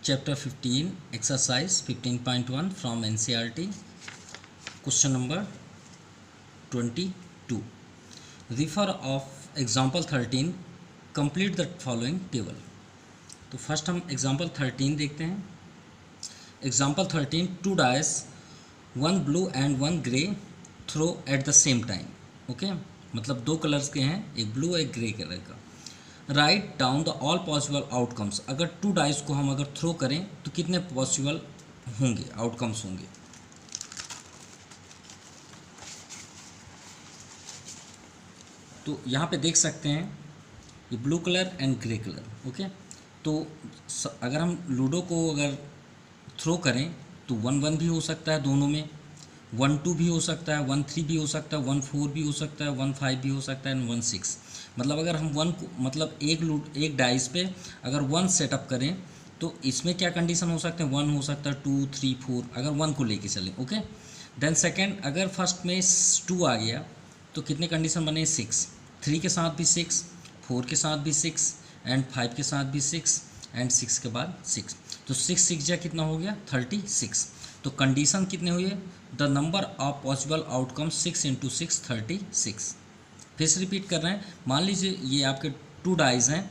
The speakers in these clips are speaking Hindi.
Chapter 15, Exercise 15.1 from NCERT. Question number 22. Refer of example 13. Complete the following table. तो फर्स्ट हम एग्जाम्पल 13 देखते हैं. Example 13, 2 dice, 1 blue and 1 grey throw at the same time. Okay, मतलब दो कलर्स के हैं, एक ब्लू एक ग्रे कलर का. Write down the all possible outcomes. अगर 2 डाइस को हम अगर थ्रो करें तो कितने पॉसिबल होंगे, आउटकम्स होंगे. तो यहाँ पे देख सकते हैं ये blue colour and grey colour. Okay, तो अगर हम लूडो को अगर थ्रो करें तो 1-1 भी हो सकता है दोनों में, 1-2 भी हो सकता है, 1-3 भी हो सकता है, 1-4 भी हो सकता है, 1-5 भी हो सकता है एंड 1-6. मतलब अगर हम 1 को मतलब एक डाइस पे अगर 1 सेटअप करें तो इसमें क्या कंडीशन हो सकते हैं, 1 हो सकता है, 2, 3, 4 अगर 1 को लेके चलें. ओके, देन सेकेंड अगर फर्स्ट में 2 आ गया तो कितने कंडीशन बने, 6, 3 के साथ भी 6, 4 के साथ भी 6 एंड 5 के साथ भी 6 एंड 6 के बाद 6. तो 6 या कितना हो गया, 36. तो कंडीशन कितने हुए, the number of possible outcome 6 × 6 36. फिर से रिपीट कर रहे हैं. मान लीजिए ये आपके 2 डाइस हैं,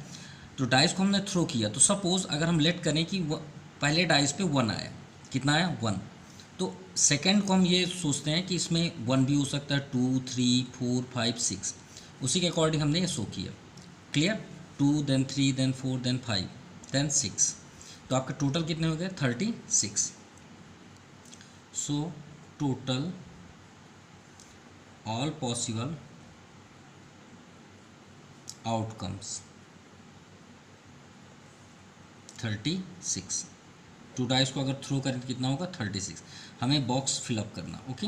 तो डाइस को हमने थ्रो किया. तो सपोज़ अगर हम लेट करें कि पहले डाइस पे 1 आया, कितना आया, 1. तो सेकंड को हम ये सोचते हैं कि इसमें 1 भी हो सकता है, 2, 3, 4, 5, 6. उसी के अकॉर्डिंग हमने ये शो किया. Clear, 2 then 3 then 4 then 5 then 6. तो आपके टोटल कितने हो गए, 36. So total all possible outcomes 36. 2 dice को अगर थ्रो करें तो कितना होगा, 36. हमें बॉक्स फिलअप करना. Okay,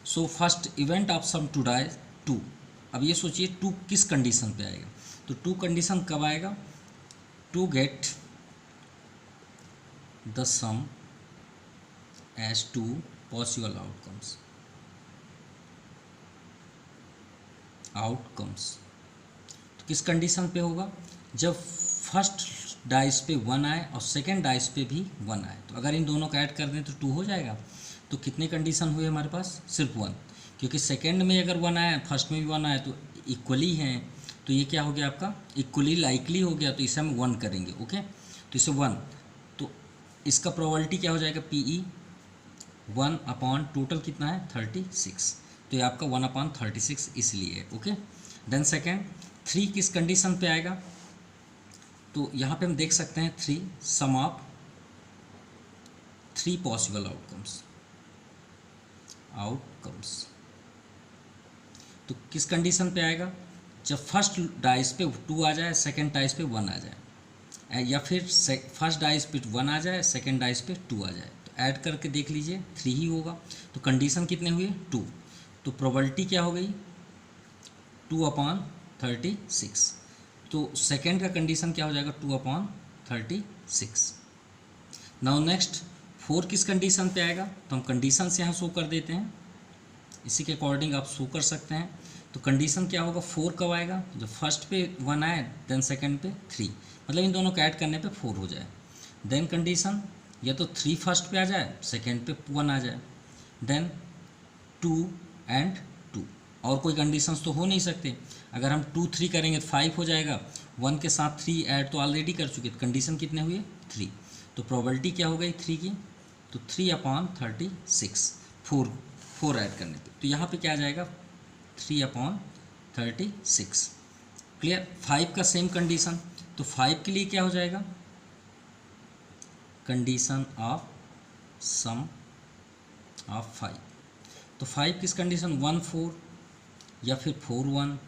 so first event of sum 2 dice 2. अब ये सोचिए 2 किस कंडीशन पे आएगा. तो 2 कंडीशन कब आएगा, to get the sum as 2 possible outcomes. तो किस कंडीशन पे होगा, जब फर्स्ट डाइस पे 1 आए और सेकेंड डाइस पे भी 1 आए. तो अगर इन दोनों का ऐड कर दें तो 2 हो जाएगा. तो कितने कंडीशन हुए हमारे पास, सिर्फ 1, क्योंकि सेकेंड में अगर 1 आया, फर्स्ट में भी 1 आया तो इक्वली हैं. तो ये क्या हो गया आपका, इक्वली लाइकली हो गया. तो इसे हम 1 करेंगे. ओके, तो इसे 1, तो इसका प्रोबेबिलिटी क्या हो जाएगा, PE 1 अपॉन टोटल कितना है, 36. तो ये आपका 1/36 इसलिए. ओके, देन सेकेंड 3 किस कंडीशन पे आएगा. तो यहाँ पे हम देख सकते हैं 3 सम ऑफ 3 पॉसिबल आउटकम्स. तो किस कंडीशन पे आएगा, जब फर्स्ट डाइस पे 2 आ जाए, सेकेंड डाइस पे 1 आ जाए, या फिर फर्स्ट डाइस पे 1 आ जाए, सेकेंड डाइस पे 2 आ जाए. तो ऐड करके देख लीजिए 3 ही होगा. तो कंडीशन कितने हुए, 2. तो प्रोबेबिलिटी क्या हो गई, 2/36. तो सेकेंड का कंडीशन क्या हो जाएगा, 2/36. नाउ नेक्स्ट 4 किस कंडीशन पे आएगा. तो हम कंडीशन से यहाँ शो कर देते हैं, इसी के अकॉर्डिंग आप शो कर सकते हैं. तो कंडीशन क्या होगा, 4 कब आएगा, जब फर्स्ट पे 1 आए देन सेकेंड पे 3, मतलब इन दोनों को ऐड करने पे 4 हो जाए. देन कंडीशन या तो 3 फर्स्ट पे आ जाए, सेकेंड पे 1 आ जाए, देन 2 एंड 2. और कोई कंडीशंस तो हो नहीं सकते. अगर हम 2, 3 करेंगे तो 5 हो जाएगा. 1 के साथ 3 ऐड तो ऑलरेडी कर चुके, कंडीशन कितने हुए, 3. तो प्रोबेबिलिटी क्या हो गई 3 की, तो 3/36, 4 ऐड करने पे. तो यहाँ पे क्या आ जाएगा, 3/36. क्लियर. 5 का सेम कंडीशन, तो 5 के लिए क्या हो जाएगा, कंडीशन ऑफ सम ऑफ 5. तो 5 किस कंडीशन, 1, 4 या फिर 4, 1,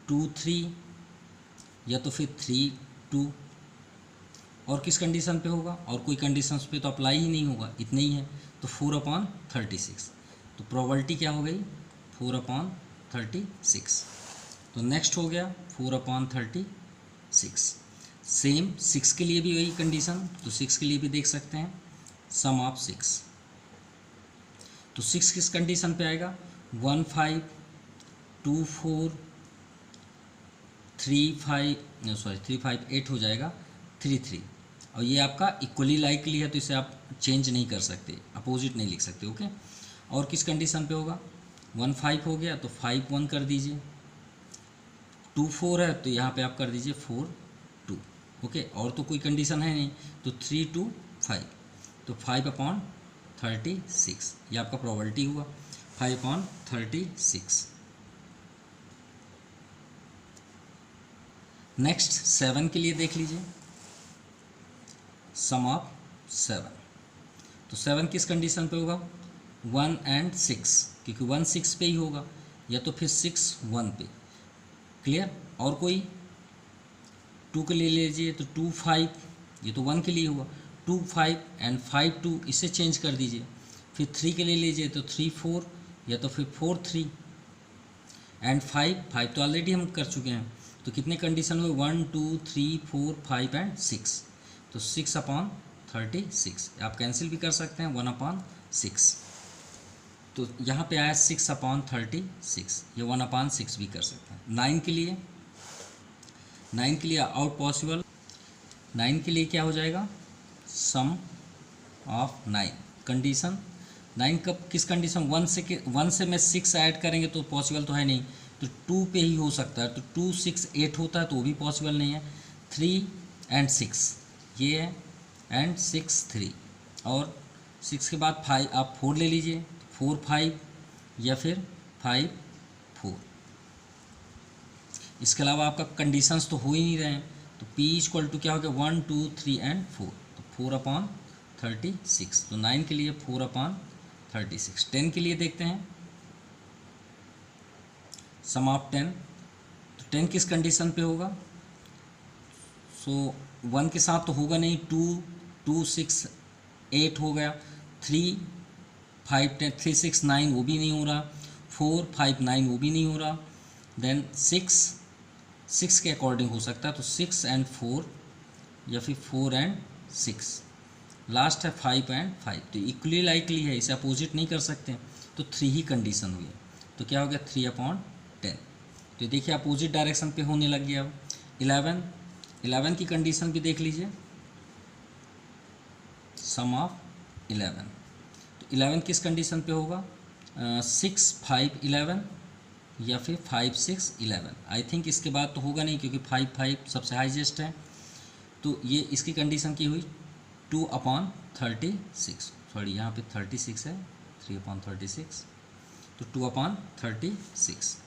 2, 3 या तो फिर 3, 2. और किस कंडीशन पे होगा, और कोई कंडीशंस पे तो अप्लाई ही नहीं होगा, इतने ही है. तो 4/36. तो प्रोबेबिलिटी क्या हो गई, 4/36. तो नेक्स्ट हो गया 4/36. सेम 6 के लिए भी वही कंडीशन. तो 6 के लिए भी देख सकते हैं, सम ऑफ 6. तो 6 किस कंडीशन पे आएगा, 1, 5, 2, 4, 3, 5 8 हो जाएगा, 3, 3 और ये आपका इक्वली लाइकली है, तो इसे आप चेंज नहीं कर सकते, अपोजिट नहीं लिख सकते। ओके, और किस कंडीशन पे होगा? 1 5 हो गया तो 5 1 कर दीजिए, 2 4 है तो यहाँ पे आप कर दीजिए 4 2। ओके, और तो कोई कंडीशन है नहीं, तो 3 2 5, तो 5/36 ये आपका प्रोबेबिलिटी हुआ, 5/36। नेक्स्ट 7 के लिए देख लीजिए, सम ऑफ 7। तो 7 किस कंडीशन पे होगा? 1 और 6, क्योंकि 1 6 पे ही होगा, या तो फिर 6 1 पे। क्लियर? और कोई 2 के लिए ले लीजिए, तो 2 5, ये तो 1 के लिए हुआ, 2 5 एंड 5 2, इसे चेंज कर दीजिए। फिर 3 के लिए लीजिए तो 3 4, या तो फिर 4 3 एंड 5 तो ऑलरेडी हम कर चुके हैं, तो कितने कंडीशन हुए? 1 2 3 4 5 एंड 6, तो 6/36 आप कैंसिल भी कर सकते हैं, 1/6। तो यहाँ पे आया 6/36, ये 1/6 भी कर सकते हैं। 9 के लिए आउट पॉसिबल, 9 के लिए क्या हो जाएगा? सम ऑफ 9 कंडीशन। 9 कब किस कंडीशन? 1 से में 6 ऐड करेंगे तो पॉसिबल तो है नहीं, तो 2 पे ही हो सकता है, तो 2 6 8 होता है तो वो भी पॉसिबल नहीं है। 3 एंड 6 ये है, एंड 6 3, और 6 के बाद 5 आप 4 ले लीजिए, 4 5 या फिर 5 4। इसके अलावा आपका कंडीशंस तो हो ही नहीं रहे हैं, तो P = क्या हो गया? 1 2 3 एंड 4, तो 4/36। तो 9 के लिए 4/36। 10 के लिए देखते हैं, सम ऑफ 10। तो 10 किस कंडीशन पे होगा? सो 1 के साथ तो होगा नहीं, 2 2 6 8 हो गया, 3 5 10 3 6 9 वो भी नहीं हो रहा, 4 5 9 वो भी नहीं हो रहा, देन 6 के अकॉर्डिंग हो सकता है, तो 6 एंड 4 या फिर 4 एंड 6, लास्ट है 5 एंड 5, तो इक्वली लाइकली है, इसे अपोजिट नहीं कर सकते, तो 3 ही कंडीशन हुई, तो क्या हो गया? 3/10। तो देखिए अपोजिट डायरेक्शन पे होने लग गया। अब 11 की कंडीशन भी देख लीजिए, सम ऑफ 11। तो 11 किस कंडीशन पे होगा? 6 5 11 या फिर 5 6 11। आई थिंक इसके बाद तो होगा नहीं, क्योंकि 5 5 सबसे हाईएस्ट है, तो ये इसकी कंडीशन की हुई 2/36। सॉरी यहाँ पे 36 है, 3/36, तो 2/36,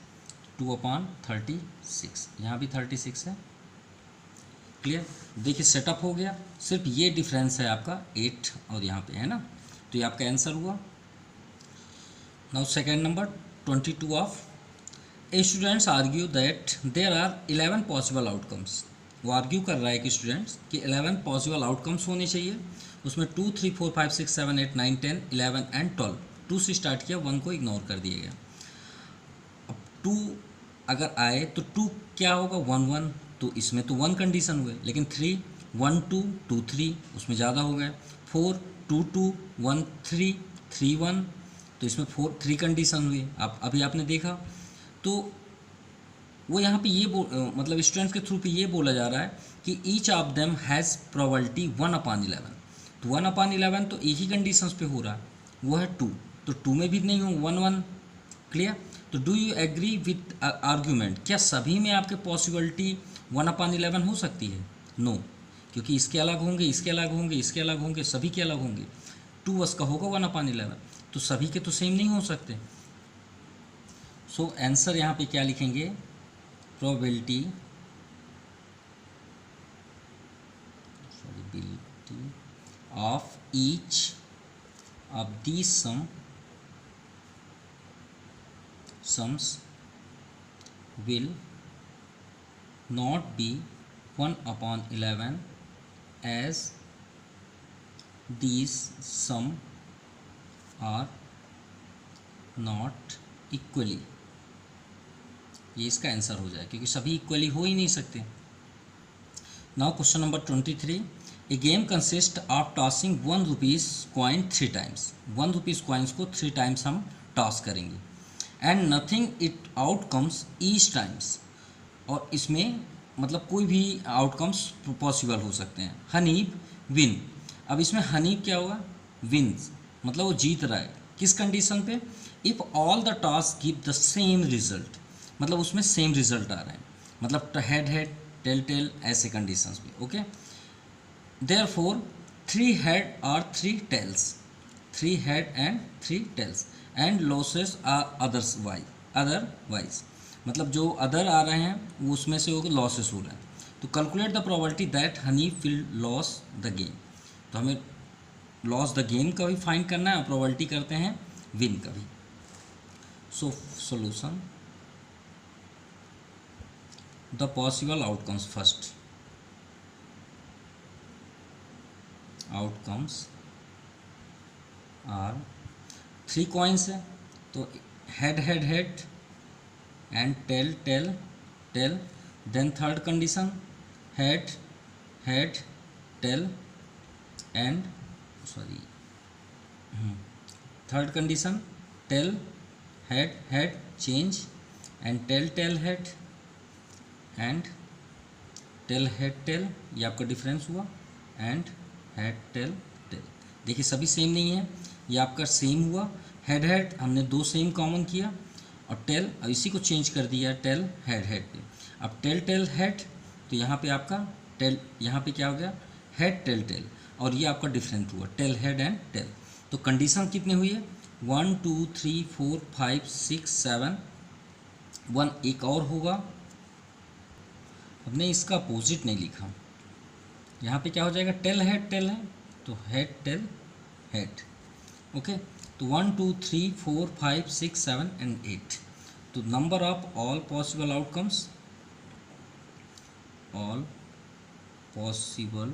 2/36, यहाँ भी 36 है। क्लियर? देखिए सेटअप हो गया, सिर्फ ये डिफरेंस है आपका 8 और यहाँ पे है ना, तो ये आपका आंसर हुआ। Now second number 22 of students argue that there are 11 possible outcomes. वो आर्ग्यू कर रहा है कि स्टूडेंट्स कि 11 पॉसिबल आउटकम्स होने चाहिए, उसमें 2 3 4 5 6 7 8 9 10 11 एंड 12, 2 से स्टार्ट किया, 1 को इग्नोर कर दिया गया। अब 2 अगर आए तो 2 क्या होगा? 1 1, तो इसमें तो 1 कंडीशन हुए, लेकिन 3 1 2 2 3 उसमें ज़्यादा हो गए, 4 2 2 1 3 3 1, तो इसमें 3 कंडीशन हुई। आप अभी आपने देखा, तो वो यहाँ पे ये मतलब स्टूडेंट्स के थ्रू पे ये बोला जा रहा है कि each of them has probability 1/11। तो 1/11 तो एक ही कंडीशंस पे हो रहा है, वो है 2, तो 2 में भी नहीं हो 1 1। क्लियर? तो do you agree with argument? क्या सभी में आपके पॉसिबिलिटी 1/11 हो सकती है? नो, क्योंकि इसके अलग होंगे, इसके अलग होंगे, इसके अलग होंगे, सभी के अलग होंगे। 2 बस का होगा 1/11, तो सभी के तो सेम नहीं हो सकते। सो आंसर यहाँ पे क्या लिखेंगे? Probability of each of these sums will not be 1/11 as these sum are not equally। ये इसका आंसर हो जाए, क्योंकि सभी इक्वली हो ही नहीं सकते। Now question number 23, a game consist of tossing 1 rupees coin 3 times. 1 rupees coins को 3 टाइम्स हम टॉस करेंगे, and nothing it outcomes each times, और इसमें मतलब कोई भी आउटकम्स पॉसिबल हो सकते हैं। हनीफ विन। अब इसमें हनी क्या होगा, विन्स, मतलब वो जीत रहा है। किस कंडीशन पे, if all the task give the same result, मतलब उसमें सेम रिजल्ट आ रहा है, मतलब हेड हेड टेल टेल ऐसे कंडीशंस पे। ओके, देयरफॉर 3 हेड और 3 tails, 3 head and 3 tails and losses are otherwise, मतलब जो अदर आ रहे हैं वो उसमें से वो लॉसेस हो रहा है। तो calculate the probability that Honey will loss the game, तो हमें लॉस द गेम का भी फाइंड करना है और प्रोबेबिलिटी करते हैं विन का भी। So solution, the possible outcomes, first outcomes are 3 coins है, तो head head head and tail tail tail, then third condition head head tail and sorry third condition tail head head change and tail tail head and tail head tail, ये आपका डिफरेंस हुआ, एंड हेड टेल टेल। देखिए सभी सेम नहीं है, ये आपका सेम हुआ, हेड हेड हमने 2 सेम कॉमन किया और टेल, अब इसी को चेंज कर दिया टेल हेड हेड पे। अब टेल टेल हेड, तो यहाँ पे आपका टेल, यहाँ पे क्या हो गया हेड टेल टेल, और ये आपका डिफरेंट हुआ टेल हेड एंड टेल। तो कंडीशन कितनी हुई है 1 2 3 4 5 6 7, 1 एक और होगा, हमने इसका अपोजिट नहीं लिखा, यहाँ पे क्या हो जाएगा टेल है, तो हेड टेल हेड। ओके, तो 1 2 3 4 5 6 7 एंड 8, तो number of all possible outcomes, all possible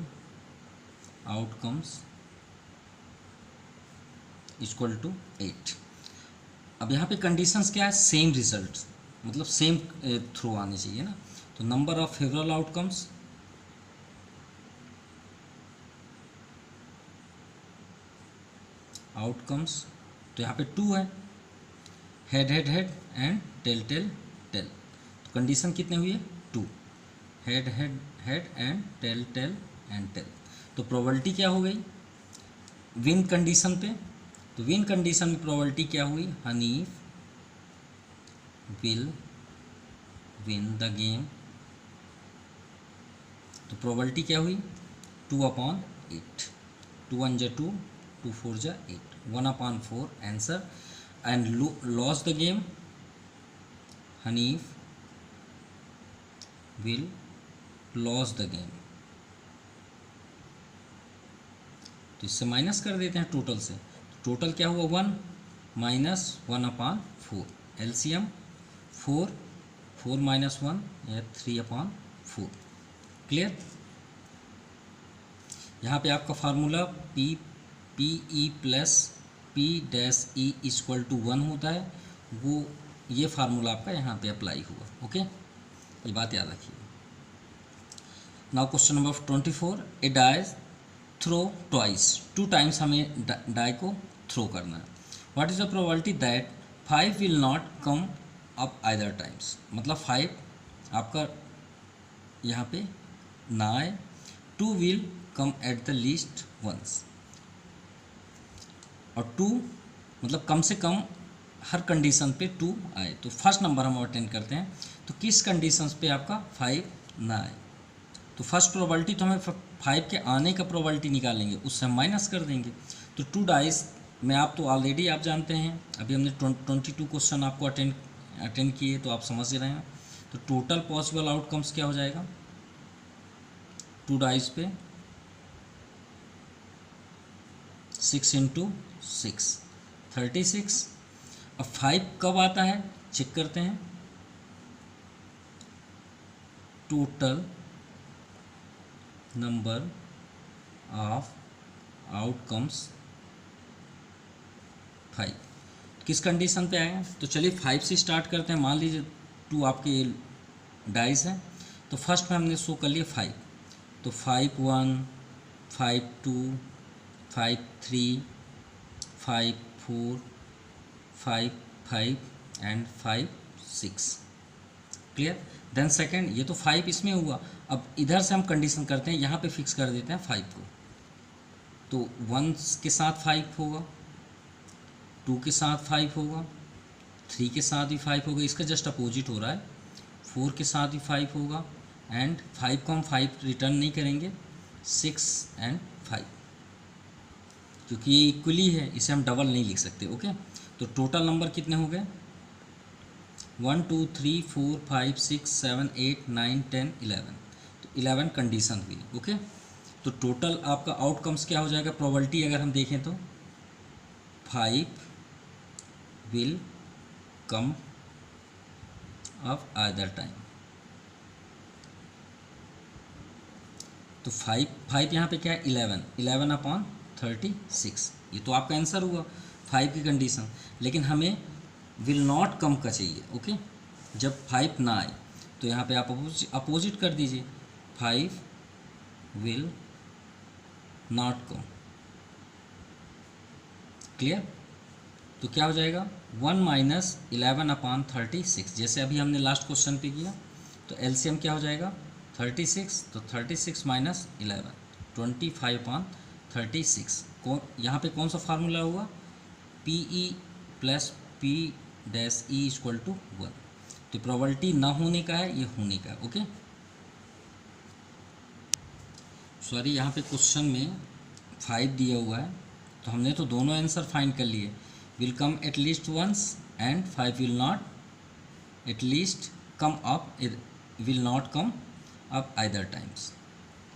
outcomes equal to 8। अब यहाँ पे कंडीशंस क्या है, सेम रिजल्ट, मतलब सेम थ्रू आने चाहिए ना, तो नंबर ऑफ फेवरेबल आउटकम्स तो यहाँ पे 2 है, head head head and tail tail tail, तो कंडीशन कितने हुई है 2, head head head and tail tail and tail. तो प्रोबेबिलिटी क्या हो गई विन कंडीशन पे, तो विन कंडीशन में प्रोबेबिलिटी क्या हुई, Hanif will win the game, तो प्रोबेबिलिटी क्या हुई 2/8, 2 1 जा 2, 2 4 जा 8, 1/4 answer. And loss the game, Hanif will loss the game, तो इससे माइनस कर देते हैं टोटल से, टोटल क्या हुआ 1 माइनस 1/4, एलसीएम 4, 4 माइनस 1 या 3/4, क्लियर। यहाँ पे आपका formula P E plus P dash E equal to 1 होता है, वो ये फार्मूला आपका यहाँ पे अप्लाई हुआ। ओके, ये बात याद रखिए। Now question number 24, a die throw twice, 2 times हमें डाई को थ्रो करना है। What is the probability that 5 will not come up either times, मतलब 5 आपका यहाँ पे ना आए, 2 will come at the least once, और 2 मतलब कम से कम हर कंडीशन पे 2 आए। तो फर्स्ट नंबर हम अटेंड करते हैं, तो किस कंडीशंस पे आपका 5 ना आए, तो फर्स्ट प्रोबेबिलिटी तो हमें 5 के आने का प्रोबेबिलिटी निकालेंगे, उससे हम माइनस कर देंगे। तो 2 डाइस में आप तो ऑलरेडी आप जानते हैं, अभी हमने 22 क्वेश्चन आपको अटेंड किए, तो आप समझ रहे हैं। तो टोटल पॉसिबल आउटकम्स क्या हो जाएगा 2 डाइस पे 6 × 6 36। अब 5 कब आता है चेक करते हैं, टोटल नंबर ऑफ आउटकम्स 5 किस कंडीशन पे आएगा, तो चलिए 5 से स्टार्ट करते हैं। मान लीजिए 2 आपके डाइस हैं, तो फर्स्ट में हमने शो कर लिया 5, तो 5 1 5 2 5 3 5 4 5 5 एंड 5 6, क्लियर। देन सेकेंड, ये तो 5 इसमें हुआ, अब इधर से हम कंडीशन करते हैं, यहाँ पे फिक्स कर देते हैं 5 को, तो 1 के साथ 5 होगा, 2 के साथ 5 होगा, 3 के साथ भी 5 होगा, इसका जस्ट अपोजिट हो रहा है। 4 के साथ भी 5 होगा, एंड 5 को हम 5 रिटर्न नहीं करेंगे, 6 एंड 5, क्योंकि ये इक्वली है, इसे हम डबल नहीं लिख सकते। ओके, तो टोटल नंबर कितने हो गए? 1 2 3 4 5 6 7 8 9 10 11, तो 11 कंडीशन हुई। ओके, तो टोटल आपका आउटकम्स क्या हो जाएगा? प्रोबेबिलिटी अगर हम देखें तो 5 will come of either time. तो 5 यहाँ पे क्या है? 11 अपॉन 36, ये तो आपका आंसर हुआ 5 की कंडीशन। लेकिन हमें विल नॉट कम का चाहिए। ओके, जब 5 ना आए तो यहाँ पे आप अपोजिट कर दीजिए, 5 विल नॉट कम। क्लियर? तो क्या हो जाएगा? 1 माइनस 11 अपॉन 36, जैसे अभी हमने लास्ट क्वेश्चन पे किया। तो एलसीएम क्या हो जाएगा? 36, तो 36 माइनस 11, 25 अपॉन 36। यहाँ पे कौन सा फार्मूला हुआ? PE plus P dash E equal to 1। तो प्रोबेबिलिटी ना होने का है, ये होने का है। ओके, सॉरी, यहाँ पे क्वेश्चन में 5 दिया हुआ है, तो हमने तो दोनों आंसर फाइंड कर लिए। Will come at least once and 5 will not at least come up, will not come up either times.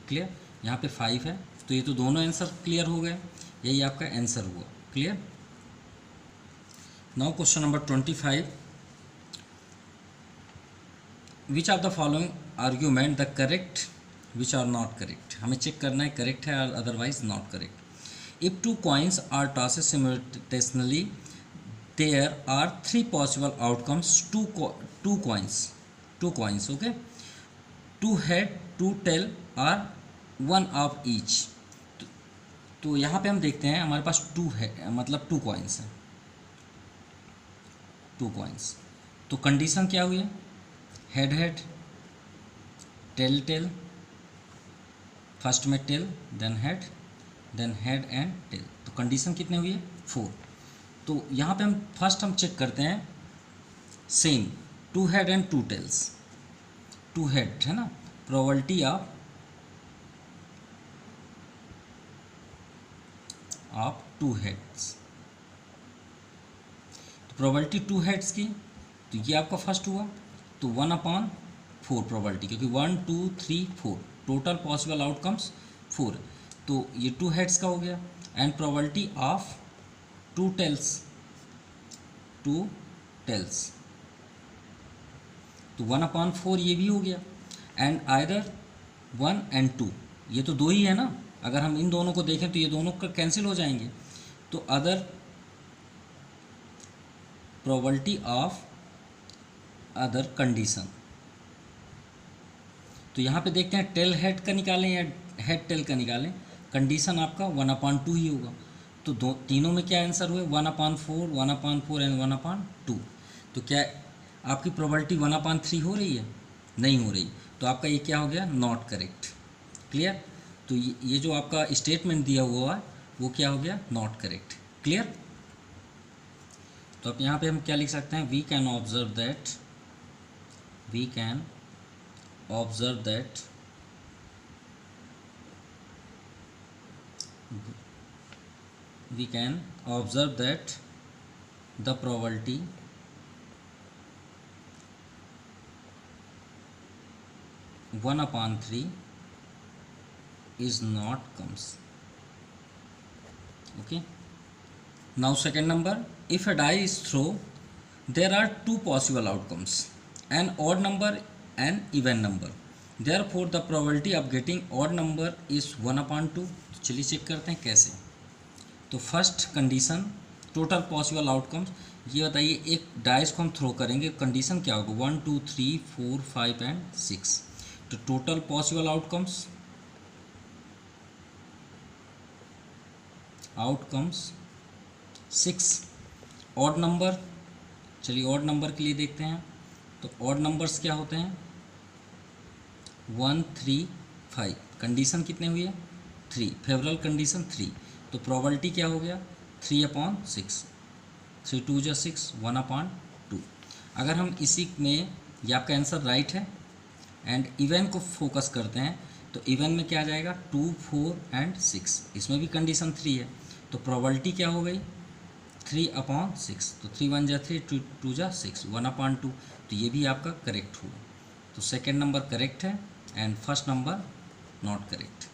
Clear? यहाँ पे 5 है, तो ये तो दोनों आंसर क्लियर हो गए, यही आपका आंसर हुआ। Clear? Now question number 25, which of the following argument the correct which are not correct. हमें चेक करना है करेक्ट है और otherwise not correct. If two coins are tossed simultaneously, there are 3 possible outcomes. Two coins. Okay. 2 head, 2 tail, or 1 of each. तो यहाँ पे हम देखते हैं हमारे पास 2 है, मतलब 2 coins हैं, 2 coins। तो कंडीशन क्या हुई है? Head head, tail tail, first में tail then head and tail. तो कंडीशन कितने हुई है? 4। तो यहाँ पे हम चेक करते हैं same 2 head and 2 tails. 2 head है ना, प्रोबेबिलिटी ऑफ 2 हेड्स। तो प्रोबेबिलिटी 2 हेड्स की, तो ये आपका फर्स्ट हुआ, तो 1/4 प्रोबेबिलिटी, क्योंकि 1 2 3 4 टोटल पॉसिबल आउटकम्स 4। तो ये 2 हेड्स का हो गया। एंड प्रोबेबिलिटी ऑफ 2 टेल्स, तो 1/4 ये भी हो गया। एंड आइदर 1 and 2, ये तो 2 ही है ना, अगर हम इन दोनों को देखें तो ये दोनों का कैंसिल हो जाएंगे। तो other probability of other condition, तो यहाँ पे देखते हैं टेल हेड का निकालें या हेड टेल का निकालें। कंडीशन आपका 1/2 ही होगा। तो तीनों में क्या आंसर हुए? 1/4, 1/4 एंड 1/2। तो क्या आपकी प्रोबेबिलिटी 1/3 हो रही है? नहीं हो रही, तो आपका ये क्या हो गया? Not correct. क्लियर? तो ये जो आपका स्टेटमेंट दिया हुआ है वो क्या हो गया? Not correct. क्लियर? तो अब यहाँ पे हम क्या लिख सकते हैं? We can observe that we can observe that the probability one upon 3 is not comes. Okay, now second number, if a die is thrown, there are 2 possible outcomes, an odd number and even number. Therefore the probability of getting odd number is 1/2. तो चलिए चेक करते हैं कैसे। तो first condition total possible outcomes, ये बताइए एक डाइस को हम थ्रो करेंगे, कंडीशन क्या होगा? 1 2 3 4 5 एंड 6। तो total possible outcomes 6। Odd number, चलिए ऑड नंबर के लिए देखते हैं। तो ऑड नंबर्स क्या होते हैं? 1 3 5। कंडीशन कितने हुई है? 3। Favourable condition 3। तो प्रोबेबिलिटी क्या हो गया 3/6, 3 2 जा 6, 1/2। अगर हम इसी में, ये आपका आंसर राइट है, एंड इवन को फोकस करते हैं तो इवन में क्या आ जाएगा 2 4 एंड 6, इसमें भी कंडीशन 3 है, तो प्रोबेबिलिटी क्या हो गई 3/6। तो 3 1 जा 3, 2 2 जा 6, 1/2। तो ये भी आपका करेक्ट हुआ। तो सेकेंड नंबर करेक्ट है and first number not correct.